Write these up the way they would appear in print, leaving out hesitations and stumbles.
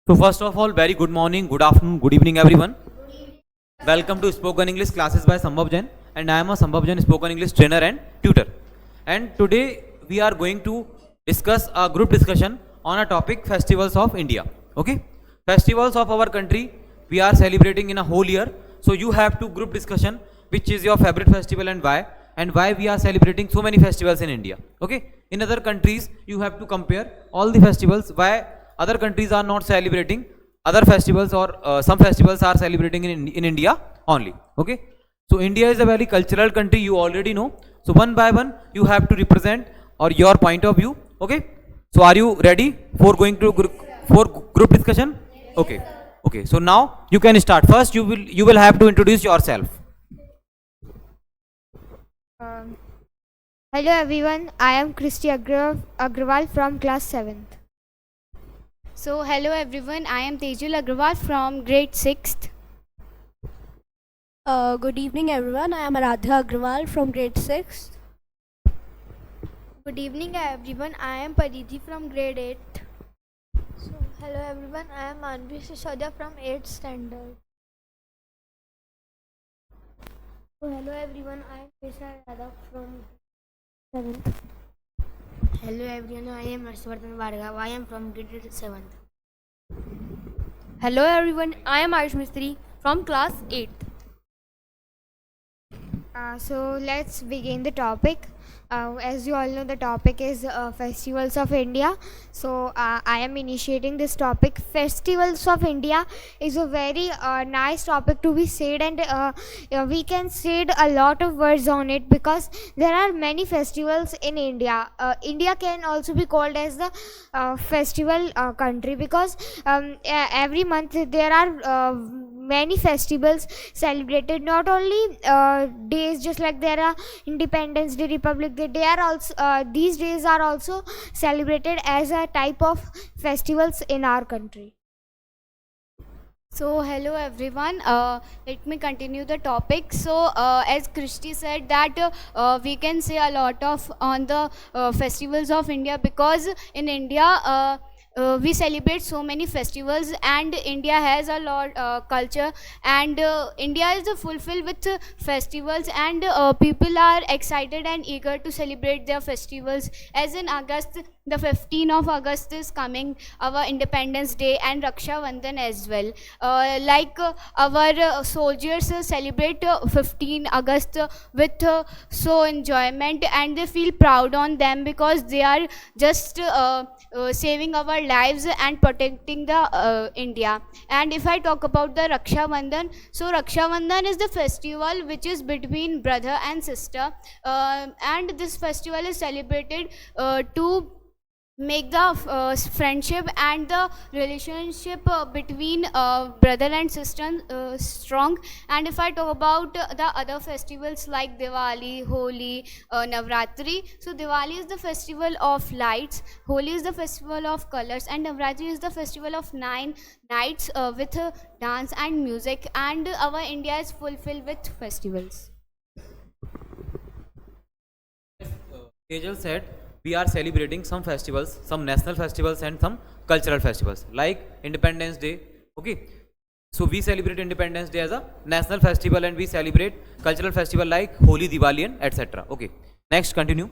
So first of all, very good morning, good afternoon, good evening everyone. Welcome to Spoken English classes by Sambhav Jain, and I am a Sambhav Jain spoken English trainer and tutor. And today we are going to discuss a group discussion on a topic festivals of India. Okay? Festivals of our country we are celebrating in a whole year. So you have to group discussion which is your favorite festival and why we are celebrating so many festivals in India. Okay? In other countries you have to compare all the festivals why other countries are not celebrating other festivals or some festivals are celebrating in India only. Okay, so India is a very cultural country, you already know. So one by one you have to represent or your point of view. Okay, so are you ready for going to group discussion? Okay, okay, so now you can start. First you will have to introduce yourself. Um, Hello everyone, I am Christy Agrawal from class 7th. So hello everyone, I am Tejul Agrawal from grade 6th. Good evening everyone, I am Aradhya Agrawal from grade 6th. Good evening everyone, I am Pariti from grade 8th. So, hello everyone, I am Manvi Sisodia from 8th standard. So, hello everyone, I am Kesha Yadav from 7th. Hello everyone, I am Harshvardhan Bhargav. I am from grade 7th. Hello everyone, I am Ayush Mistry from class 8th. So let's begin the topic. As you all know, the topic is festivals of India. So I am initiating this topic. Festivals of India is a very nice topic to be said, and we can say a lot of words on it because there are many festivals in India. India can also be called as the festival country because every month there are many festivals celebrated, not only days just like there are Independence Day, Republic Day. They are also these days are also celebrated as a type of festivals in our country. So hello everyone, let me continue the topic. So as Christy said that we can say a lot of on the festivals of India because in India we celebrate so many festivals and India has a lot culture and India is fulfilled with festivals and people are excited and eager to celebrate their festivals. As in August, the 15th of August is coming, our Independence Day and Raksha Bandhan as well. Our soldiers celebrate 15 August with so enjoyment and they feel proud on them because they are just saving our lives and protecting the India. And if I talk about the Raksha Bandhan, so Raksha Bandhan is the festival which is between brother and sister, and this festival is celebrated to make the friendship and the relationship between brother and sister strong. And if I talk about the other festivals like Diwali, Holi, Navratri, so Diwali is the festival of lights, Holi is the festival of colors, and Navratri is the festival of 9 nights with dance and music. And our India is fulfilled with festivals. Tejal said we are celebrating some festivals, some national festivals and some cultural festivals like Independence Day. Okay, so we celebrate Independence Day as a national festival and we celebrate cultural festival like Holi, Diwali and etc. Okay, next continue.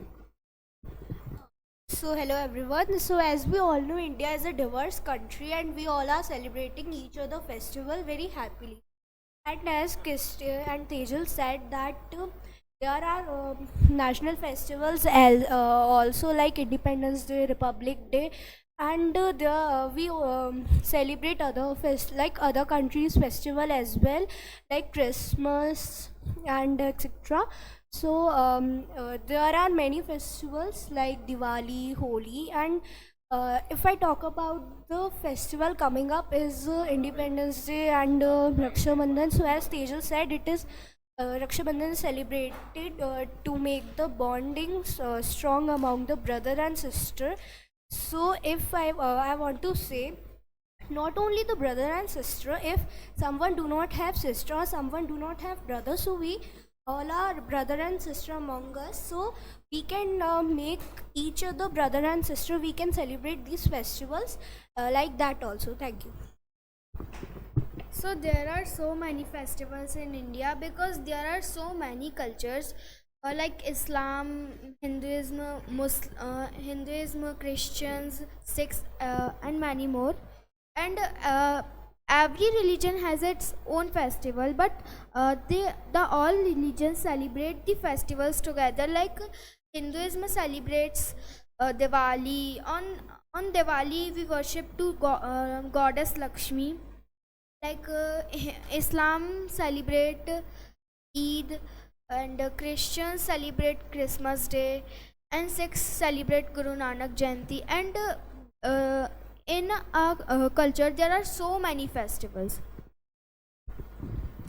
So hello everyone, so as we all know, India is a diverse country and we all are celebrating each other festival very happily. And as Christy and Tejal said that there are national festivals also like Independence Day, Republic Day, and we celebrate like other countries' festival as well, like Christmas and etc. So there are many festivals like Diwali, Holi, and if I talk about the festival coming up is Independence Day and Raksha Bandhan. So as Tejal said, it is Raksha Bandhan is celebrated to make the bonding strong among the brother and sister. So if I want to say, not only the brother and sister, if someone do not have sister or someone do not have brother, so we all are brother and sister among us, so we can make each other brother and sister. We can celebrate these festivals like that also. Thank you. So there are so many festivals in India because there are so many cultures like Islam, Hinduism, Christians, Sikhs, and many more. And every religion has its own festival, but the all religions celebrate the festivals together. Like Hinduism celebrates Diwali. On Diwali, we worship to goddess Lakshmi. Like Islam celebrate Eid, and Christians celebrate Christmas Day, and Sikhs celebrate Guru Nanak Jayanti. And in our culture, there are so many festivals.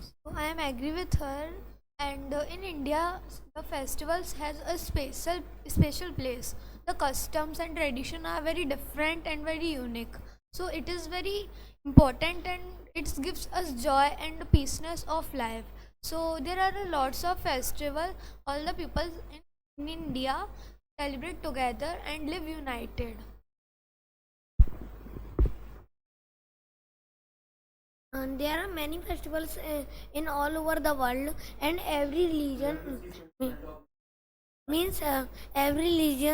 So I am agree with her. And in India, the festivals has a special place. The customs and tradition are very different and very unique. So it is very important, and it gives us joy and the peaceness of life. So there are lots of festival. All the people in India celebrate together and live united. And there are many festivals in all over the world, and every religion means every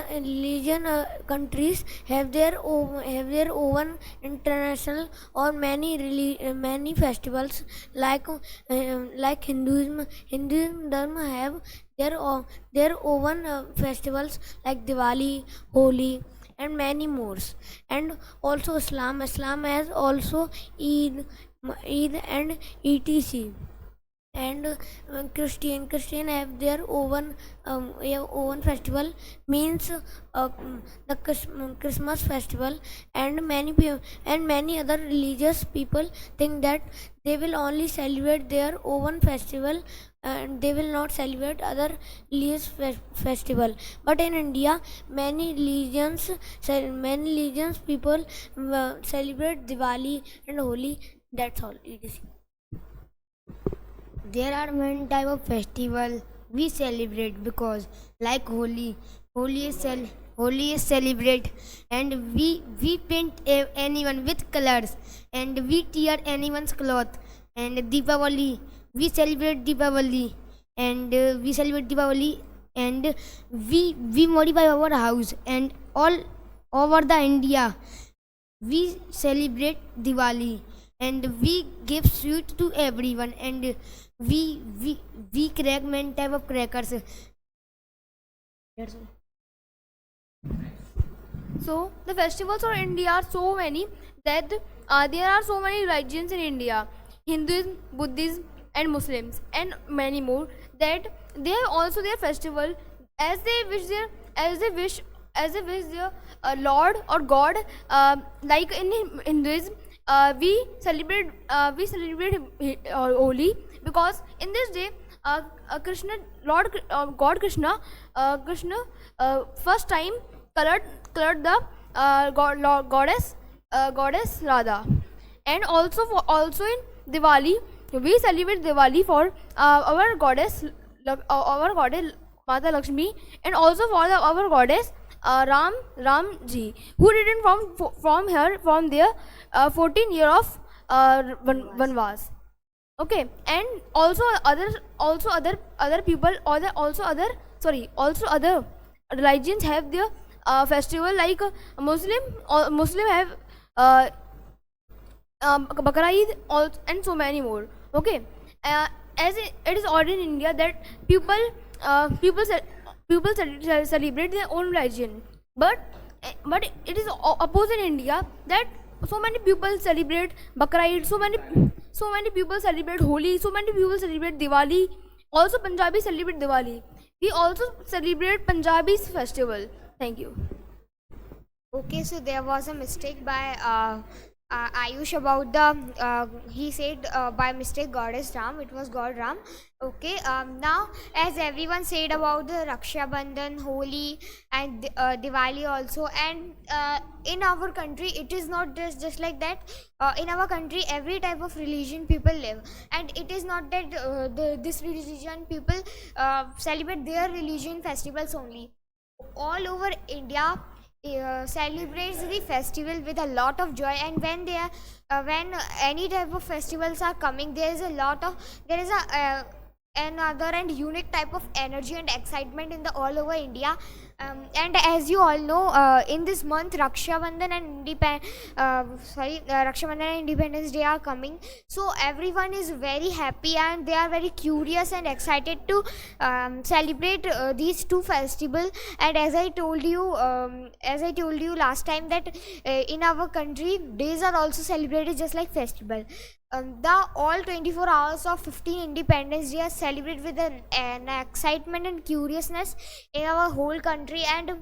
religion countries have their own international or many festivals like Hinduism dharma have their own festivals like Diwali, Holi, and many more. And also Islam has also Eid and etc. And Christian have their own festival, means the Christmas festival. And many other religious people think that they will only celebrate their own festival, and they will not celebrate other religious festival. But in India, many religions people celebrate Diwali and Holi. That's all. etc. There are many type of festival we celebrate because like Holi is celebrate, and we paint anyone with colors, and we tear anyone's cloth. And Deepavali, we celebrate Deepavali, and we modify our house, and all over the India we celebrate Diwali, and we give sweet to everyone, and we crack many type of crackers. That's all. So the festivals of India are so many that there are so many religions in India: Hinduism, Buddhism, and Muslims, and many more. That they have also their festival as they wish their Lord or God. Like in Hinduism, we celebrate Holi, because in this day Krishna, God Krishna, first time colored the goddess Radha. And also in Diwali, we celebrate Diwali for our goddess Mata Lakshmi, and also for our goddess Ram ji, who returned from their 14 year of Vanvas. Okay, and also other people, also other religions have their festival, like Muslim have Bakra Eid, and so many more. Okay, as it is ordered in India that people celebrate their own religion, but it is opposite in India that so many people celebrate Bakra Eid, so many people celebrate Holi, so many people celebrate Diwali. Also Punjabi celebrate Diwali. We also celebrate Punjabi's festival. Thank you. Okay, so there was a mistake by Ayush about the he said by mistake goddess Ram. It was God Ram. Okay. Now, as everyone said about the Raksha Bandhan, Holi, and Diwali also, and in our country, it is not just like that. In our country, every type of religion people live, and it is not that this religion people celebrate their religion festivals only. All over India celebrates the festival with a lot of joy, and when any type of festivals are coming, there is a another and unique type of energy and excitement in the all over India. And as you all know, in this month Raksha Bandhan and Raksha Bandhan and Independence Day are coming, so everyone is very happy and they are very curious and excited to celebrate these two festivals. And as I told you last time, that in our country days are also celebrated just like festival. The all 24 hours of 15 Independence Day are celebrated with an excitement and curiousness in our whole country. And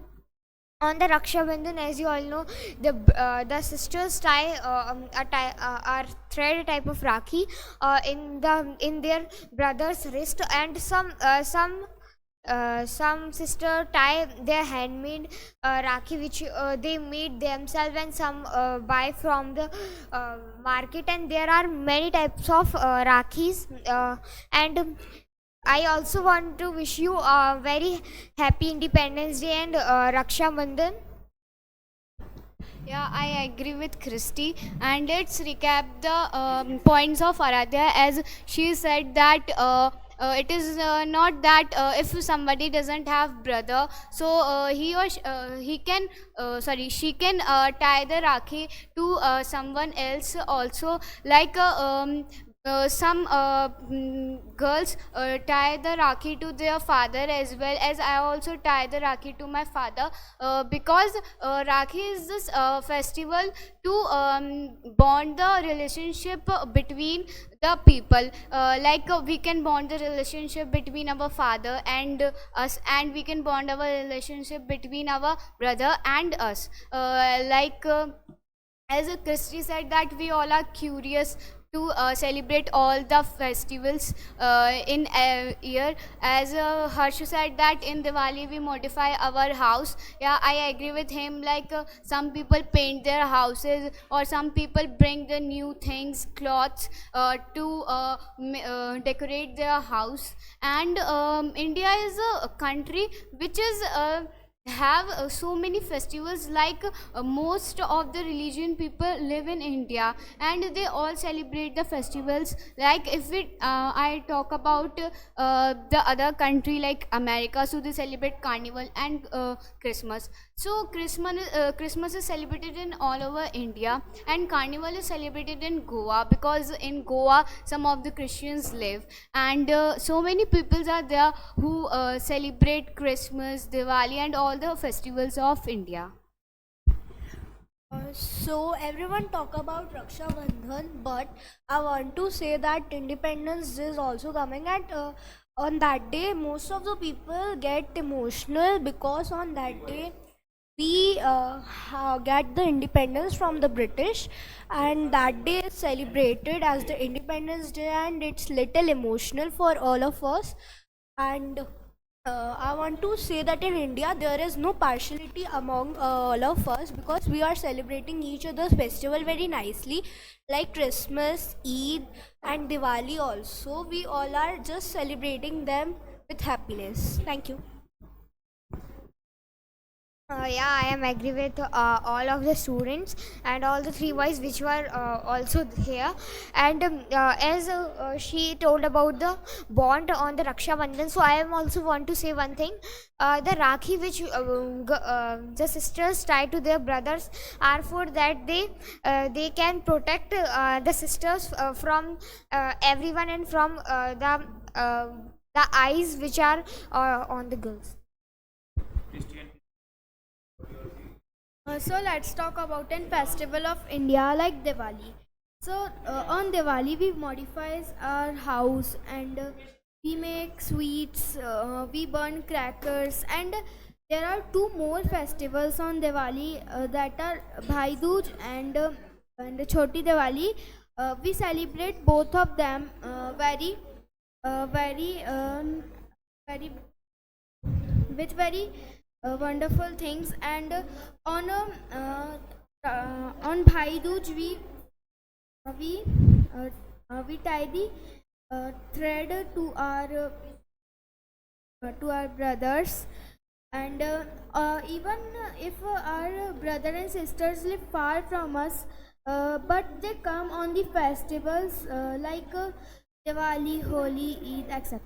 on the Raksha Bandhan, as you all know, the sisters tie are thread type of rakhi in their brother's wrist, and some sister tie their handmade rakhi which they made themselves, and some buy from the market. And there are many types of rakhis, and I also want to wish you a very happy Independence Day and Raksha Bandhan. Yeah, I agree with Christy. And let's recap the points of Aradhya, as she said that it is not that if somebody doesn't have brother, so he can she can tie the rakhi to someone else also, like some girls tie the rakhi to their father, as well as I also tie the rakhi to my father, because rakhi is this festival to bond the relationship between the people, like we can bond the relationship between our father and us, and we can bond our relationship between our brother and us, as Christy said, that we all are curious to celebrate all the festivals in a year. As Harsh said that in Diwali we modify our house. Yeah, I agree with him. Like some people paint their houses, or some people bring the new things, cloths, to decorate their house. And India is a country which is have so many festivals, like most of the religion people live in India, and they all celebrate the festivals. Like if I talk about the other country like America, so they celebrate carnival and Christmas. So Christmas is celebrated in all over India, and carnival is celebrated in Goa, because in Goa some of the Christians live, and so many peoples are there who celebrate Christmas, Diwali, and all the festivals of India. So everyone talk about Raksha Bandhan, but I want to say that Independence Day is also coming, and on that day most of the people get emotional, because on that day we get the independence from the British, and that day is celebrated as the Independence Day, and it's little emotional for all of us. And I want to say that in India there is no partiality among all of us, because we are celebrating each other's festival very nicely, like Christmas, Eid, and Diwali also. We all are just celebrating them with happiness. Thank you. Yeah, I am agree with all of the students and all the three boys which were also here. And as she told about the bond on the Raksha Bandhan, so I am also want to say one thing. The Rakhi which the sisters tie to their brothers are for that they can protect the sisters from everyone, and from the eyes which are on the girls. So let's talk about an festival of India like Diwali. So on Diwali we modify our house, and we make sweets, we burn crackers, and there are two more festivals on Diwali that are Bhai Dooj and and Choti Diwali. We celebrate both of them very with very wonderful things. And on Bhai Dooj we we tie the thread to our brothers. And even if our brother and sisters live far from us, but they come on the festivals like Diwali, Holi, Eid, etc.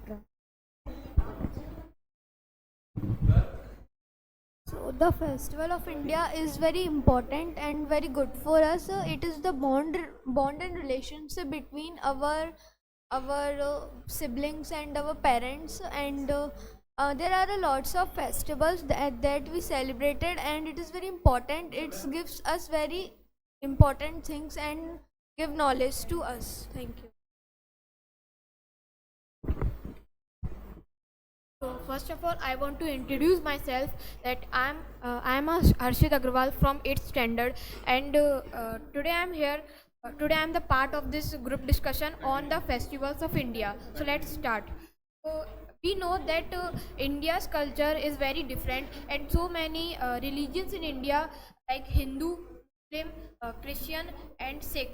So the festival of India is very important and very good for us. It is the bond and relationship between our siblings and our parents. And there are a lots of festivals that we celebrated, and it is very important. It gives us very important things and give knowledge to us. Thank you. So first of all, I want to introduce myself that I am a Harshit Agrawal from 8th standard, and today I am here. Today I am the part of this group discussion on the festivals of India. So let's start. So we know that India's culture is very different, and so many religions in India like Hindu, Muslim, Christian, and Sikhs.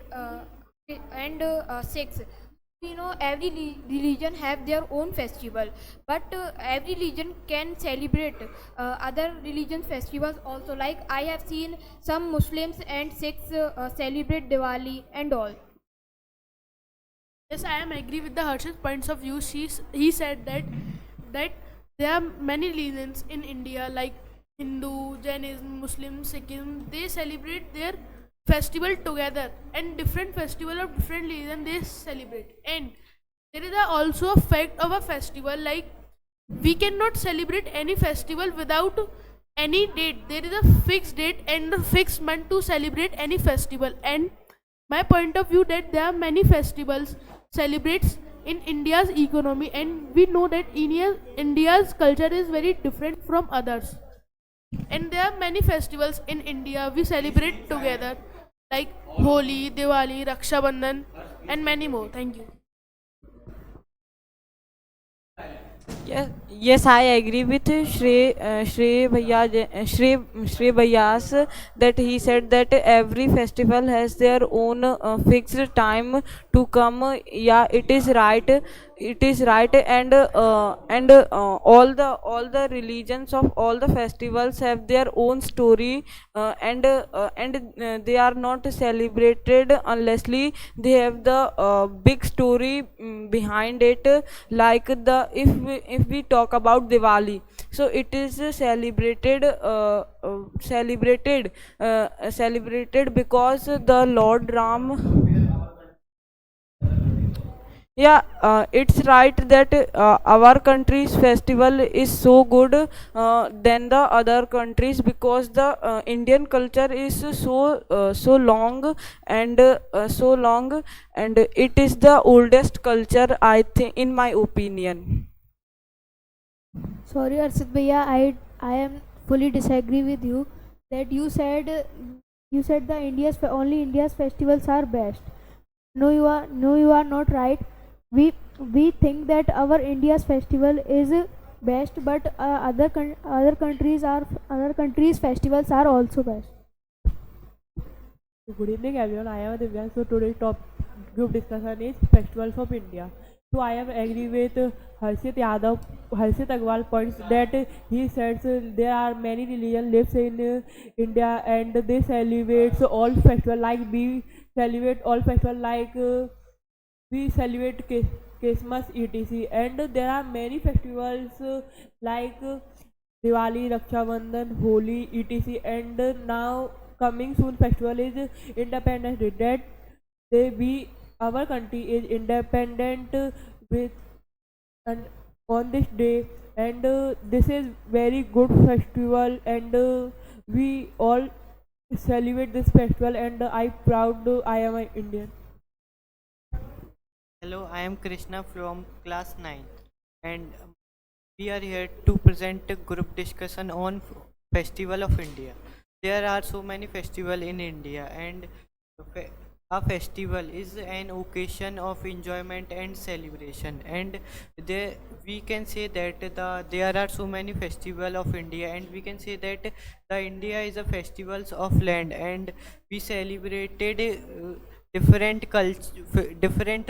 We know every religion have their own festival, but every religion can celebrate other religion festivals also. Like I have seen some Muslims and Sikhs celebrate Diwali and all. Yes, I am agree with the Harsh's points of view. He said that there are many religions in India like Hindu, Jainism, Muslim, Sikhism. They celebrate their festival together, and different festival of different religion they celebrate. And there is also a fact of a festival like we cannot celebrate any festival without any date. There is a fixed date and a fixed month to celebrate any festival. And my point of view that there are many festivals celebrates in India's economy, and we know that India's culture is very different from others. And there are many festivals in India we celebrate together like Holi, Diwali, Raksha Bandhan, and many more. Thank you. Yes, I agree with Shri Bhayas that he said that every festival has their own fixed time to come. Yeah, it is right. It is right, and all the religions of all the festivals have their own story, and they are not celebrated unlessly they have the big story behind it. Like the if we talk about Diwali, so it is celebrated because the Lord Ram. Yeah, it's right that our country's festival is so good than the other countries because the Indian culture is so long and it is the oldest culture, I think, in my opinion. Sorry, Arshit Bhaiya, I am fully disagree with you that you said the only India's festivals are best. No, you are not right. We think that our India's festival is best, but other countries' festivals are also best. Good evening, everyone. I am Divyan. So today's top group discussion is festivals of India. So I am agree with Harshit Agrawal points that he says there are many religions lives in India and they celebrate all festival like we celebrate all festival like we celebrate Christmas etc. And there are many festivals like Diwali, Raksha Bandhan, Holi etc. And now coming soon festival is Independence Day. That our country is independent with and on this day, and this is very good festival, and we all celebrate this festival, and I proud I am an Indian. Hello, I am Krishna from class 9 and we are here to present a group discussion on Festival of India. There are so many festivals in India and fe- a festival is an occasion of enjoyment and celebration, and there we can say that there are so many festival of India, and we can say that the India is a festivals of land, and we celebrated different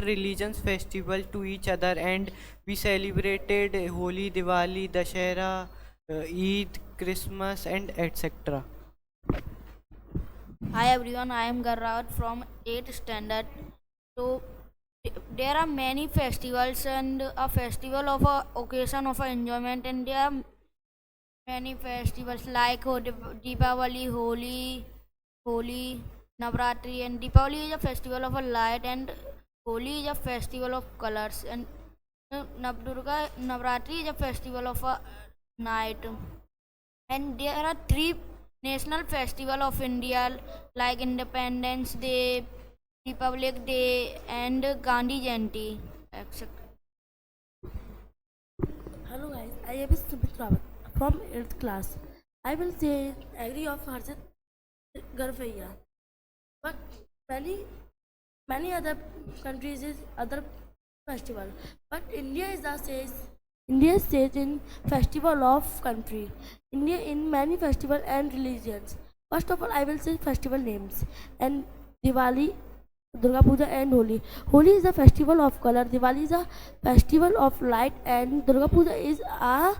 religions festival to each other, and we celebrated Holi, Diwali, Dashera, Eid, Christmas, and etc. Hi everyone, I am Garrawat from 8th standard. So there are many festivals and a festival of a occasion of a enjoyment, and there are many festivals like Deepavali, Holi, Navratri, and Deepavali is a festival of a light, and Holi is a festival of colors, and Navratri is a festival of a night. And there are three national festival of India like Independence Day, Republic Day, and Gandhi Jayanti, etc. Hello guys, I am Sumit Rawat from 8th class. I will say agree of Harshit Garvaiya. But many other countries is other festival. But India says in festival of country. India in many festival and religions. First of all, I will say festival names and Diwali, Durga Puja and Holi. Holi is a festival of color. Diwali is a festival of light, and Durga Puja is a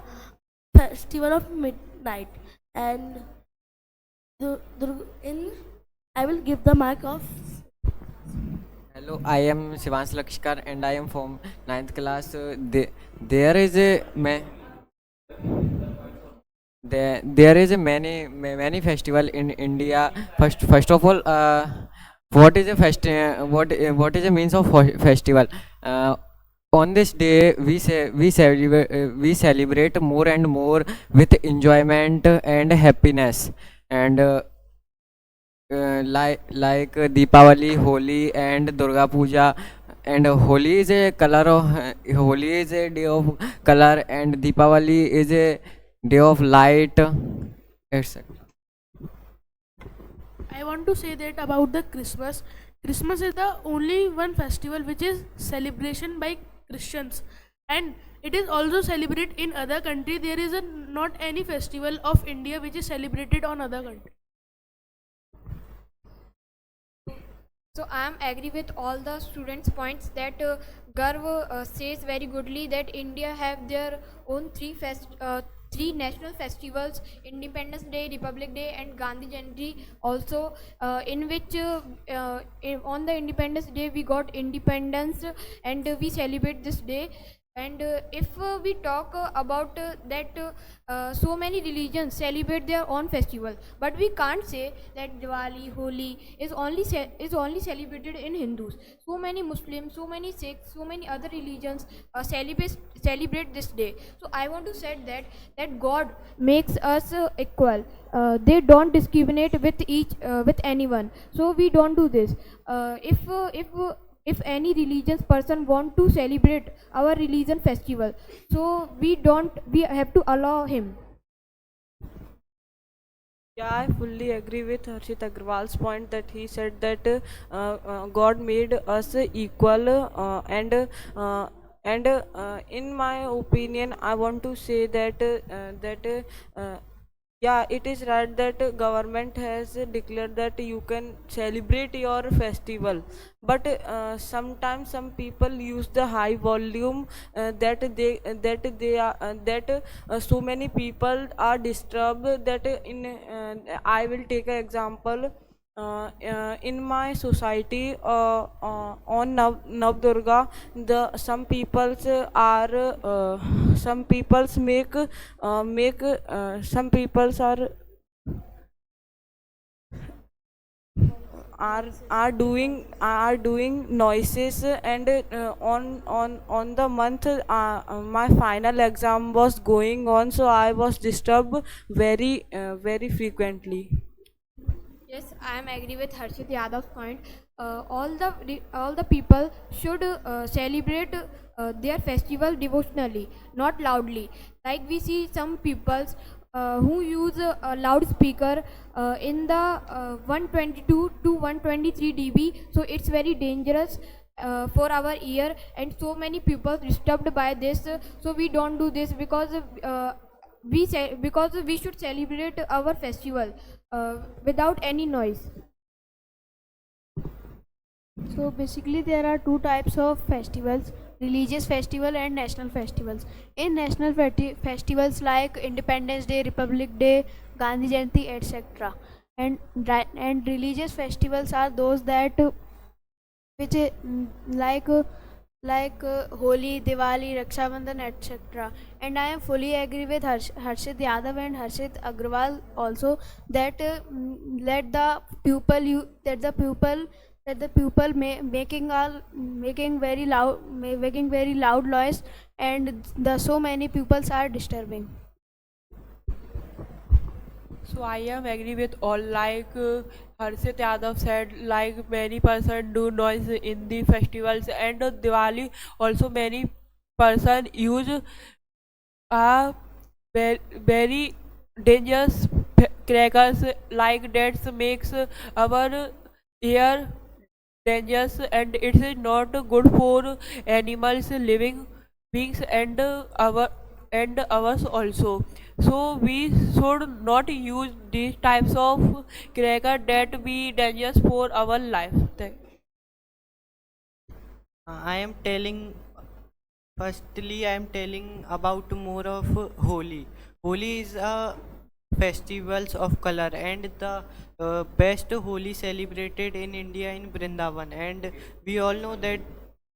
festival of midnight. And I will give the mark of. Hello, I am Shivansh Lakshkar and I am from 9th class. There is a there is a many festival in India. First of all, what is a what is the means of festival? On this day, we celebrate more and more with enjoyment and happiness, and like Deepavali, Holi, and Durga Puja. And Holi is a color of Holi is a day of color, and Deepavali is a day of light, etc. I want to say that about the Christmas. Christmas is the only one festival which is celebration by Christians, and it is also celebrated in other country. There is not any festival of India which is celebrated on other country. So I am agree with all the students' points that Garv says very goodly that India have their own three national festivals: Independence Day, Republic Day, and Gandhi Jayanti. Also, in which on the Independence Day we got independence, and we celebrate this day. And if we talk about that so many religions celebrate their own festival, but we can't say that Diwali, Holi is only celebrated in Hindus. So many Muslims, so many Sikhs, so many other religions celebrate this day. So I want to say that God makes us equal. They don't discriminate with anyone. So we don't do this. If any religious person want to celebrate our religion festival, so we have to allow him. Yeah, I fully agree with Harshit Agrawal's point that he said that God made us equal, and in my opinion, I want to say that yeah, it is right that government has declared that you can celebrate your festival, but sometimes some people use the high volume that so many people are disturbed that I will take an example. In my society, on Navdurga, some peoples some peoples are doing noises, and on the month my final exam was going on, so I was disturbed very frequently. Yes, I am agree with Harshit Yadav's point. All the people should celebrate their festival devotionally, not loudly. Like we see some peoples who use a loudspeaker in the 122 to 123 dB. So it's very dangerous for our ear, and so many people disturbed by this. So we don't do this because because we should celebrate our festival without any noise. So basically there are two types of festivals: religious festival and national festivals. In national festivals like Independence Day, Republic Day, Gandhi Jayanti, etc. And religious festivals are those that which Holi, Diwali, Raksha Bandhan, etc. And I am fully agree with Harshit Yadav and Harshit Agrawal also that let the pupil making very loud noise, and the so many pupils are disturbing. So I am agree with all, like Harshit Yadav said, like many person do noise in the festivals, and Diwali also many person use very dangerous crackers, like that makes our air dangerous, and it is not good for animals, living beings, and ours also. So we should not use these types of cracker that be dangerous for our life. I am telling, firstly, I am telling about more of Holi. Holi is a festivals of color, and the best Holi celebrated in India in Vrindavan, and we all know that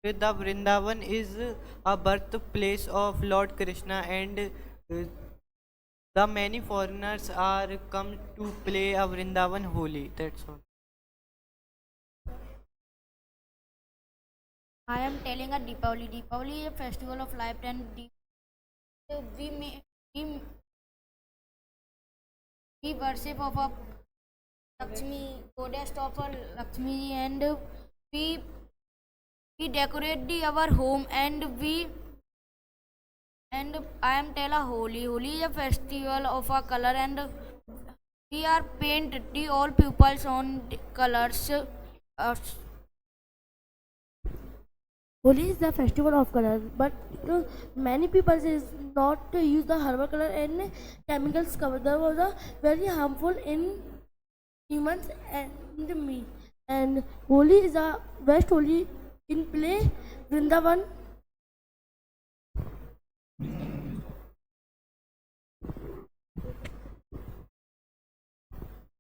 the Vrindavan is a birthplace of Lord Krishna, and the many foreigners are come to play a Vrindavan Holi. That's all. I am telling a Deepavali. Deepavali is a festival of light, and we worship of a Lakshmi, goddess of a Lakshmi, and we decorate our home, and I am tell a Holi. Holi is a festival of a color, and we are paint the all pupils on the colors. Holi is the festival of colors, but many people is not to use the herbal color and chemicals cover. That was a very harmful in humans and me. And Holi is a best Holi in play Vrindavan.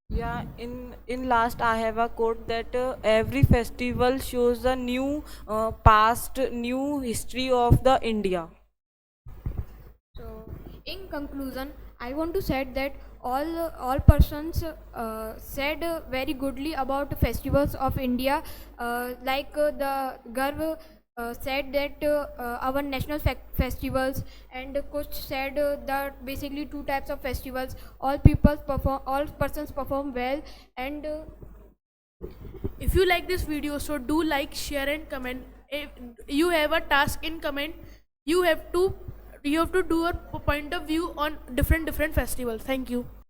Yeah, in last I have a quote that every festival shows a new past, new history of the India. So, in conclusion, I want to say that all persons said very goodly about festivals of India, like the Garv said that our national festivals, and coach said that basically two types of festivals. All persons perform well, and If you like this video, so do like, share and comment. If you have a task in comment, you have to do a point of view on different festivals. Thank you.